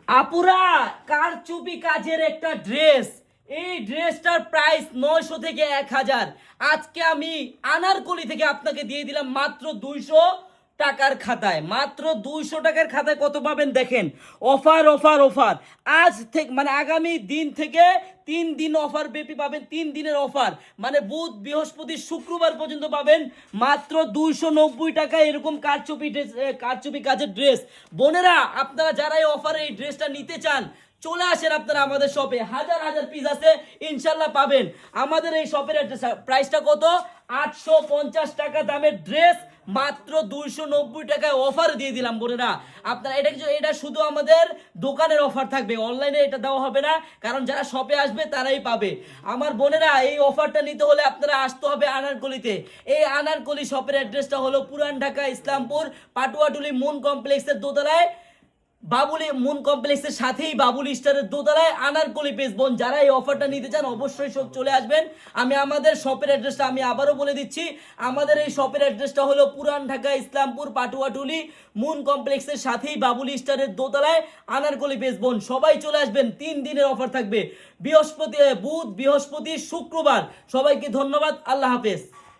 আপুরা, কারচুপি কাজের একটা ড্রেস, এই ড্রেসটার প্রাইস 900 থেকে 1000। আজকে আমি আনারকলি থেকে আপনাকে দিয়ে দিলাম মাত্র 200 টাকার খাতায়। মাত্র 200 টাকার খাতায় কত পাবেন দেখেন। Offer offer offer. আজ থেকে মানে আগামী দিন থেকে 3 দিন অফার ব্যাপী পাবেন। 3 দিনের অফার মানে বুধ বৃহস্পতি শুক্রবার পর্যন্ত পাবেন মাত্র 290 টাকায় এরকম কারচুপি ড্রেস, কারচুপি কাজের ড্রেস। বোনেরা, আপনারা যারা এই অফারে এই ড্রেসটা নিতে চান চলে আসেন আপনারা আমাদের শপে। হাজার হাজার পিস আছে, ইনশাল্লাহ পাবেন। আমাদের এই শপের প্রাইসটা কত? 850 টাকা দামের ড্রেস মাত্র 290 টাকায় অফার দিয়ে দিলাম বোনেরা। আপনারা এটা শুধু আমাদের দোকানের অফার থাকবে, অনলাইনে এটা দেওয়া হবে না, কারণ যারা শপে আসবে তারাই পাবে। আমার বোনেরা, এই অফারটা নিতে হলে আপনারা আসতে হবে আনারকলিতে। এই আনারকলি শপের অ্যাড্রেসটা হলো পুরান ঢাকা ইসলামপুর পাটুয়াটুলি মুন কমপ্লেক্সের দোতলায়, বাবুলি মুন কমপ্লেক্সের সাথেই বাবুলি স্টারের দোতলায় আনারকলি পেজ। বোন, যারা এই অফারটা নিতে চান অবশ্যই সব চলে আসবেন। আমি আমাদের শপের অ্যাড্রেসটা আমি আবারও বলে দিচ্ছি। আমাদের এই শপের অ্যাড্রেসটা হলো পুরান ঢাকা ইসলামপুর পাটুয়াটুলি মুন কমপ্লেক্সের সাথেই বাবুলি স্টারের দোতলায় আনারকলি পেজ। বোন, সবাই চলে আসবেন, 3 দিনের অফার থাকবে, বুধ বৃহস্পতি শুক্রবার। সবাইকে ধন্যবাদ, আল্লাহ হাফেজ।